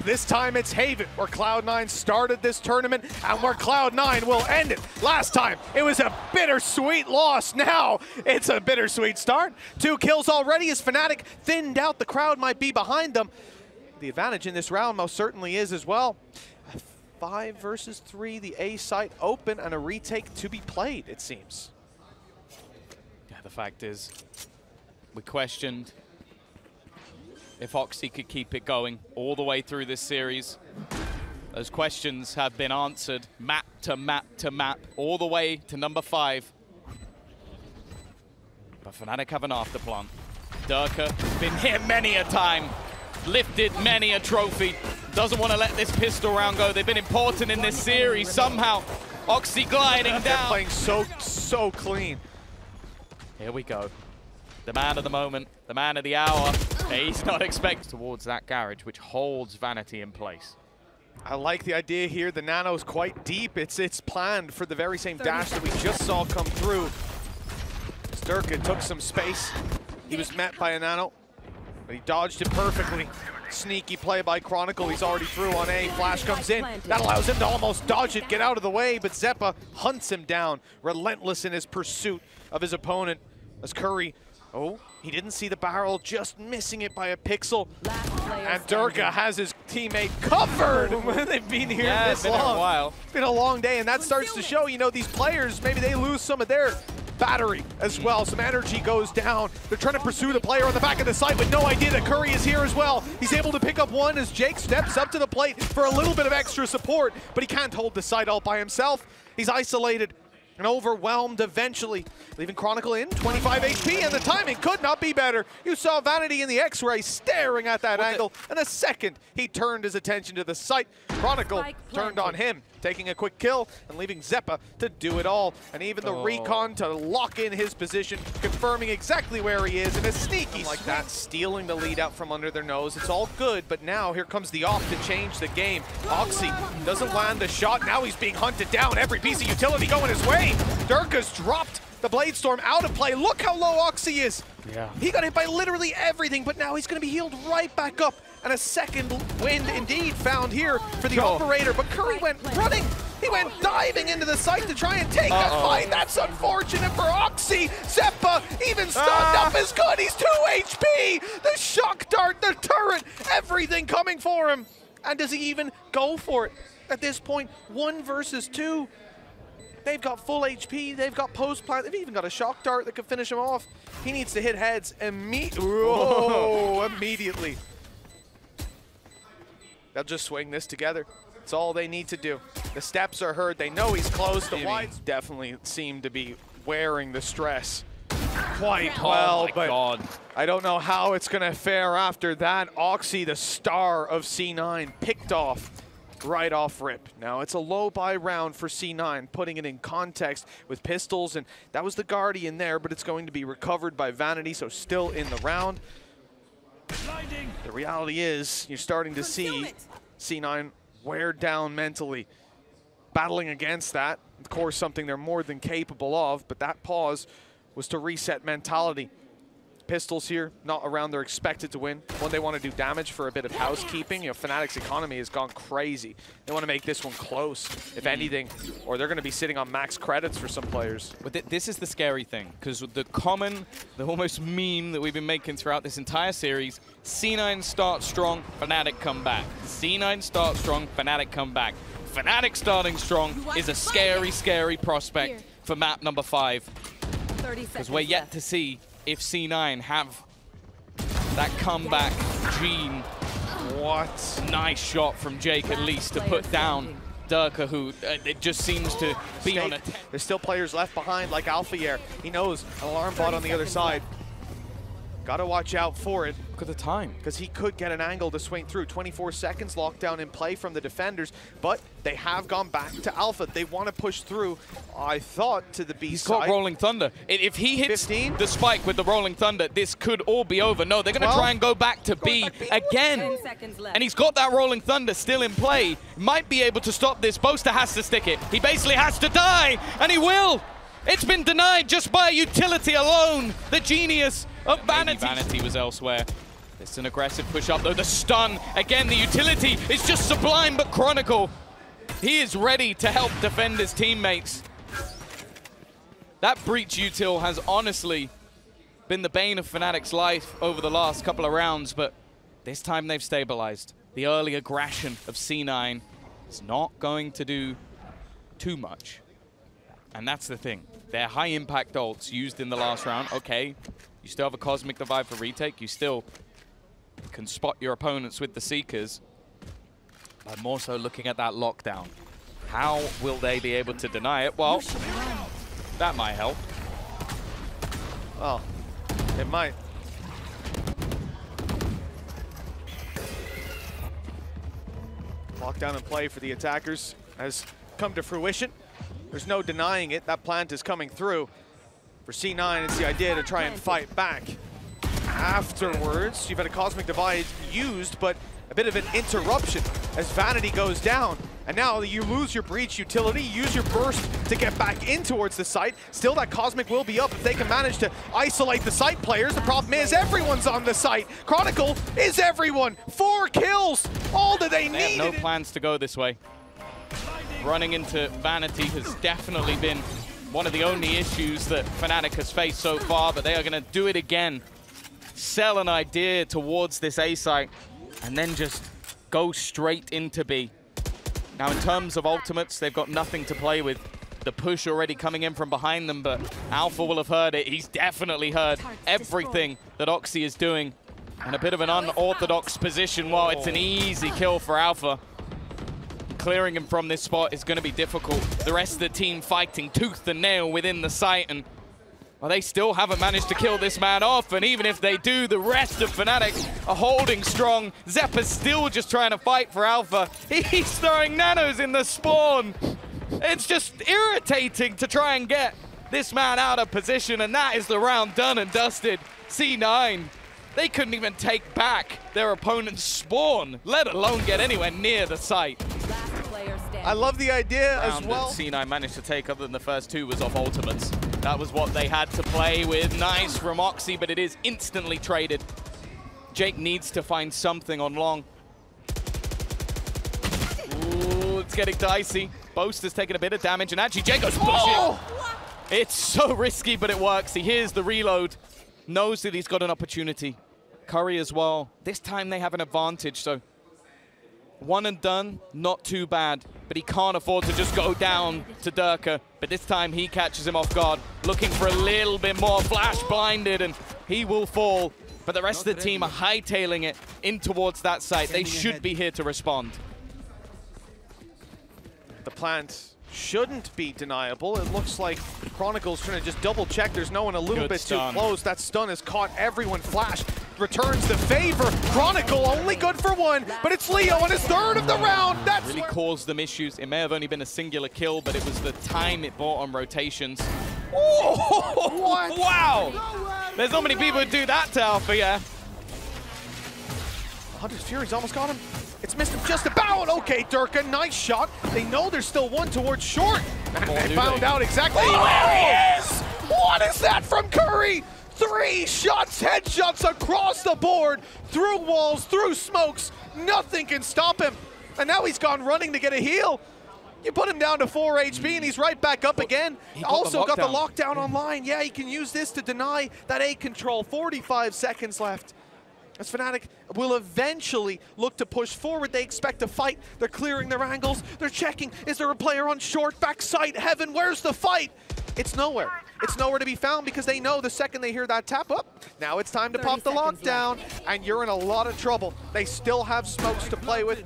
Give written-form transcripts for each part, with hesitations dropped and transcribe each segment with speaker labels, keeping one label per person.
Speaker 1: This time it's Haven, where Cloud9 started this tournament and where Cloud9 will end it. Last time it was a bittersweet loss. Now it's a bittersweet start. 2 kills already as FNATIC thinned out. The crowd might be behind them. The advantage in this round most certainly is as well. 5 versus 3, the A site open and a retake to be played, it seems.
Speaker 2: Yeah, the fact is, we questioned if Oxy could keep it going all the way through this series. Those questions have been answered, map to map to map, all the way to number 5. But FNATIC have an afterplant. Derke been here many a time, lifted many a trophy, doesn't want to let this pistol round go. They've been important in this series. Somehow, Oxy gliding down.
Speaker 1: They're playing so clean.
Speaker 2: Here we go. The man of the moment, the man of the hour. He's not expected towards that garage, which holds Vanity in place.
Speaker 1: I like the idea here. The nano's quite deep. It's planned for the very same dash that we just saw come through. Derke took some space. He was met by a nano, but he dodged it perfectly. Sneaky play by Chronicle. He's already through on A. Flash comes in. That allows him to almost dodge it, get out of the way, but Xeppaa hunts him down, relentless in his pursuit of his opponent. As Curry, oh, he didn't see the barrel, just missing it by a pixel. And Derke has his teammate covered when they've been here this long.
Speaker 2: It's been a while.
Speaker 1: It's been a long day, and that starts to show, you know, these players, maybe they lose some of their battery as well. Some energy goes down. They're trying to pursue the player on the back of the site with no idea that Curry is here as well. He's able to pick up one as Jake steps up to the plate for a little bit of extra support, but he can't hold the site all by himself. He's isolated and overwhelmed eventually, leaving Chronicle in 25 HP, and the timing could not be better. You saw Vanity in the X-ray staring at that angle, and the second he turned his attention to the site, Chronicle turned on him, taking a quick kill and leaving Xeppaa to do it all. And even the recon to lock in his position, confirming exactly where he is, and a sneaky like that, stealing the lead out from under their nose. It's all good, but now here comes the off to change the game. Oxy doesn't land the shot. Now he's being hunted down. Every piece of utility going his way. Derke's dropped the Blade Storm out of play. Look how low Oxy is.
Speaker 2: Yeah.
Speaker 1: He got hit by literally everything, but now he's going to be healed right back up. And a second wind indeed found here for the operator, but Curry went running. He went diving into the site to try and take that fight. That's unfortunate for Oxy. Xeppaa, even stunned up, is good. He's 2 HP. The shock dart, the turret, everything coming for him. And does he even go for it? At this point, 1 versus 2. They've got full HP, they've got post plant, they've even got a shock dart that could finish him off. He needs to hit heads immediately. They'll just swing this together. It's all they need to do. The steps are heard, they know he's close. The wides definitely seem to be wearing the stress quite well, but God. I don't know how it's gonna fare after that. Oxy, the star of C9, picked off right off rip. Now it's a low buy round for C9, putting it in context with pistols, and that was the Guardian there, but it's going to be recovered by Vanity, so still in the round. The reality is you're starting to see C9 wear down mentally. Battling against that, of course, something they're more than capable of, but that pause was to reset mentality. Pistols here, not around they're expected to win. When they want to do damage for a bit of housekeeping, you know, FNATIC's economy has gone crazy. They want to make this one close, if anything, or they're going to be sitting on max credits for some players.
Speaker 2: But this is the scary thing, because the almost meme that we've been making throughout this entire series, C9 start strong, FNATIC come back. C9 start strong, FNATIC come back. FNATIC starting strong is a scary, scary prospect for map number 5. Because we're yet to see if C9 have that comeback gene.
Speaker 1: What?
Speaker 2: Nice shot from Jake at least to put down Derke, who it just seems to be on it.
Speaker 1: There's still players left behind like Alfajer. He knows an alarm bot on the other side. Gotta watch out for it.
Speaker 2: Look at the time.
Speaker 1: Because he could get an angle to swing through. 24 seconds, lockdown in play from the defenders, but they have gone back to Alpha. They want to push through, I thought, to the B
Speaker 2: He's
Speaker 1: side.
Speaker 2: got Rolling Thunder. If he hits
Speaker 1: 15?
Speaker 2: the spike with the Rolling Thunder, this could all be over. No, they're going to try and go back to B again. And he's got that Rolling Thunder still in play. Might be able to stop this. Boaster has to stick it. He basically has to die, and he will. It's been denied just by utility alone. The genius of Vanity. Maybe Vanity was elsewhere. It's an aggressive push up though. The stun, again, the utility is just sublime, but Chronicle, he is ready to help defend his teammates. That breach util has honestly been the bane of FNATIC's life over the last couple of rounds, but this time they've stabilized. The early aggression of C9 is not going to do too much. And that's the thing. Their high impact ults used in the last round, okay, you still have a Cosmic Divide for retake, you still can spot your opponents with the Seekers, but more so looking at that lockdown. How will they be able to deny it? Well, that might help.
Speaker 1: Well, it might. Lockdown and play for the attackers has come to fruition. There's no denying it. That plant is coming through. For C9, it's the idea to try and fight back. Afterwards, you've had a Cosmic Divide used, but a bit of an interruption as Vanity goes down. And now you lose your breach utility, use your burst to get back in towards the site. Still, that Cosmic will be up if they can manage to isolate the site players. The problem is everyone's on the site. Chronicle is everyone. 4 kills, all that they need.
Speaker 2: No plans to go this way. Running into Vanity has definitely been one of the only issues that FNATIC has faced so far, but they are going to do it again. Sell an idea towards this A site and then just go straight into B. Now, in terms of ultimates, they've got nothing to play with. The push already coming in from behind them, but Alpha will have heard it. He's definitely heard everything that Oxy is doing. And a bit of an unorthodox position. Well, it's an easy kill for Alpha. Clearing him from this spot is going to be difficult. The rest of the team fighting tooth and nail within the site, and well, they still haven't managed to kill this man off, and even if they do, the rest of FNATIC are holding strong. Xeppaa's still just trying to fight for Alpha. He's throwing nanos in the spawn. It's just irritating to try and get this man out of position, and that is the round done and dusted. C9, they couldn't even take back their opponent's spawn, let alone get anywhere near the site.
Speaker 1: I love the idea as well.
Speaker 2: That C9 managed to take, other than the first 2, was off ultimates. That was what they had to play with. Nice from Oxy, but it is instantly traded. Jake needs to find something on long. Ooh, it's getting dicey. Boaster's taking a bit of damage, and actually Jake goes pushing. Oh! It's so risky, but it works. He hears the reload, knows that he's got an opportunity. Curry as well. This time they have an advantage, so one and done, not too bad, but he can't afford to just go down to Derke. But this time he catches him off guard, looking for a little bit more, flash blinded, and he will fall. But the rest of the team are hightailing it in towards that site. They should be here to respond.
Speaker 1: The plant shouldn't be deniable. It looks like Chronicle's trying to just double check. There's no one a little bit too close. That stun has caught everyone. Flash returns the favor. Chronicle only good for 1, but it's Leo on his 3rd of the round. That's
Speaker 2: really caused them issues. It may have only been a singular kill, but it was the time it bought on rotations. Oh, what? Wow! There's not many people who do that to Alpha, yeah.
Speaker 1: Hunter's Fury's almost got him. It's missed him just about. Okay, Derke, nice shot. They know there's still one towards short. And they found out exactly where he is. What is that from Curry? 3 shots, headshots across the board, through walls, through smokes. Nothing can stop him. And now he's gone running to get a heal. You put him down to 4 HP and he's right back up again. Also got the lockdown online. Yeah, he can use this to deny that A control. 45 seconds left. As FNATIC will eventually look to push forward. They expect to fight. They're clearing their angles. They're checking. Is there a player on short? Backside, heaven, where's the fight? It's nowhere. It's nowhere to be found because they know the second they hear that tap up, now it's time to pop the lockdown, and you're in a lot of trouble. They still have smokes to play with.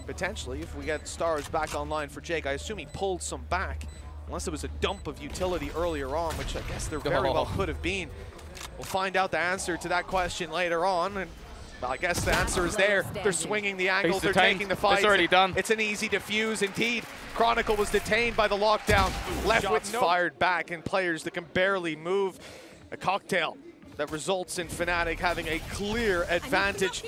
Speaker 1: Potentially, if we get stars back online for Jake, I assume he pulled some back, unless it was a dump of utility earlier on, which I guess there very well could have been. We'll find out the answer to that question later on, and I guess the answer is there. They're swinging the angle, they're taking the fight.
Speaker 2: It's already done.
Speaker 1: It's an easy defuse indeed. Chronicle was detained by the lockdown. Leftwitz fired back, and players that can barely move. A cocktail that results in FNATIC having a clear advantage.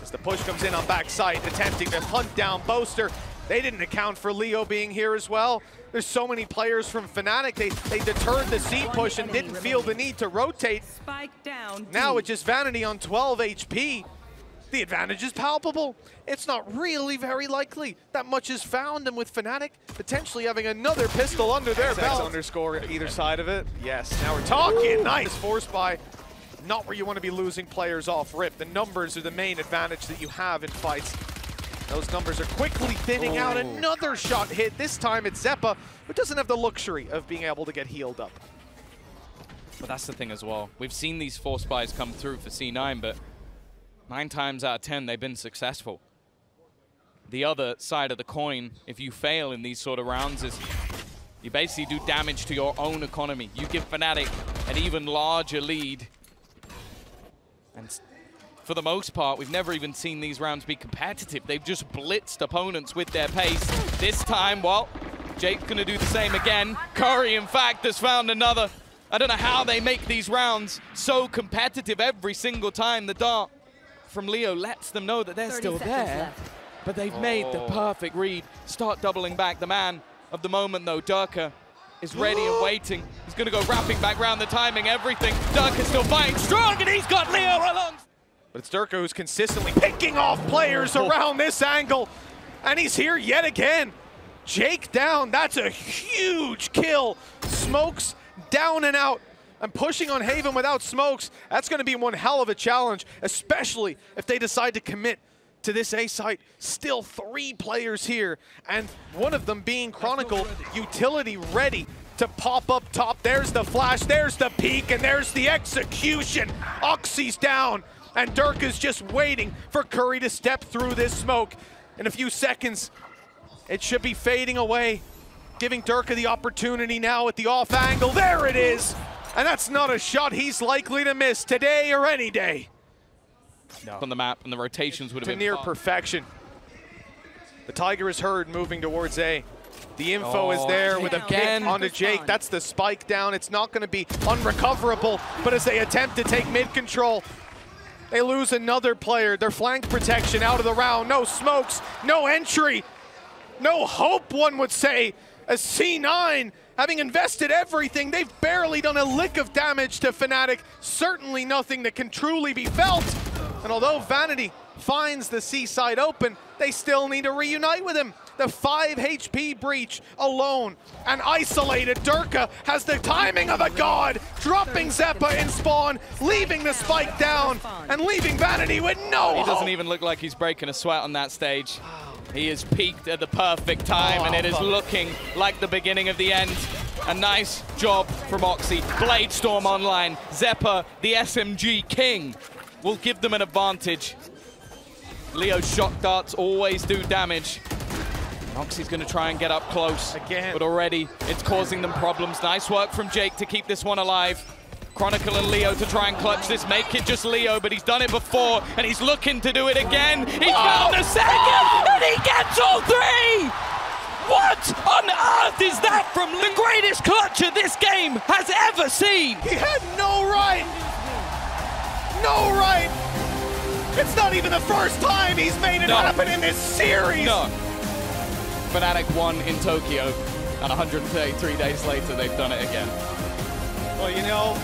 Speaker 1: As the push comes in on backside, attempting to hunt down Boaster. They didn't account for Leo being here as well. There's so many players from FNATIC. They deterred the C push and didn't feel the need to rotate.
Speaker 3: Spike down.
Speaker 1: Now with just Vanity on 12 HP, the advantage is palpable. It's not really very likely that much is found, and with FNATIC potentially having another pistol under their belt. Underscore either side of it. Yes, now we're talking. Nice force buy. Not where you want to be losing players off rip. The numbers are the main advantage that you have in fights. Those numbers are quickly thinning out. Another shot hit. This time it's Xeppaa, who doesn't have the luxury of being able to get healed up.
Speaker 2: But that's the thing as well. We've seen these force buys come through for C9, but 9 times out of 10, they've been successful. The other side of the coin, if you fail in these sort of rounds, is you basically do damage to your own economy. You give FNATIC an even larger lead. And for the most part, we've never even seen these rounds be competitive. They've just blitzed opponents with their pace. This time, well, Jake's going to do the same again. Curry, in fact, has found another. I don't know how they make these rounds so competitive every single time. The dart from Leo lets them know that they're still there. But they've made the perfect read. Start doubling back. The man of the moment, though, Derke, is ready and waiting. He's going to go wrapping back round the timing, everything. Derke's still fighting strong, and he's got Leo along.
Speaker 1: But it's Derke who's consistently picking off players around this angle. And he's here yet again. Jake down. That's a huge kill. Smokes down and out. And pushing on Haven without smokes, that's going to be one hell of a challenge, especially if they decide to commit to this A site. Still 3 players here, and one of them being Chronicle, utility ready to pop up top. There's the flash, there's the peek, and there's the execution. Oxy's down, and Derke is just waiting for Curry to step through this smoke. In a few seconds, it should be fading away, giving Derke the opportunity now at the off angle. There it is! And that's not a shot he's likely to miss today or any day.
Speaker 2: No. On the map, and the rotations would have been
Speaker 1: near perfection. The Tiger is heard moving towards A. The info is there with a pick onto Jake. That's the spike down. It's not going to be unrecoverable, but as they attempt to take mid control, they lose another player. Their flank protection out of the round. No smokes, no entry, no hope, one would say, as C9, having invested everything, they've barely done a lick of damage to FNATIC. Certainly nothing that can truly be felt. And although Vanity finds the C side open, they still need to reunite with him. The 5 HP breach alone and isolated. Derke has the timing of a god, dropping Xeppaa in spawn, leaving the spike down, and leaving Vanity with no hope.
Speaker 2: He doesn't even look like he's breaking a sweat on that stage. He is peaked at the perfect time, and it is looking like the beginning of the end. A nice job from Oxy. Blade Storm online. Xeppaa, the SMG king, will give them an advantage. Leo's shock darts always do damage. Oxy's going to try and get up close again, but already it's causing them problems. Nice work from Jake to keep this one alive. Chronicle and Leo to try and clutch this, make it just Leo, but he's done it before, and he's looking to do it again. He found the second, and he gets all 3! What on earth is that from the greatest clutcher this game has ever seen?
Speaker 1: He had no right! No right! It's not even the first time he's made it happen in this series!
Speaker 2: No. FNATIC won in Tokyo, and 133 days later, they've done it again.
Speaker 1: Well, you know,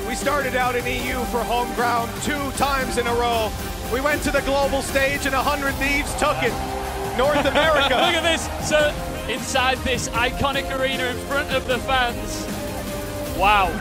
Speaker 1: we started out in EU for home ground 2 times in a row. We went to the global stage and 100 Thieves took it. North America.
Speaker 4: Look at this. So inside this iconic arena in front of the fans. Wow.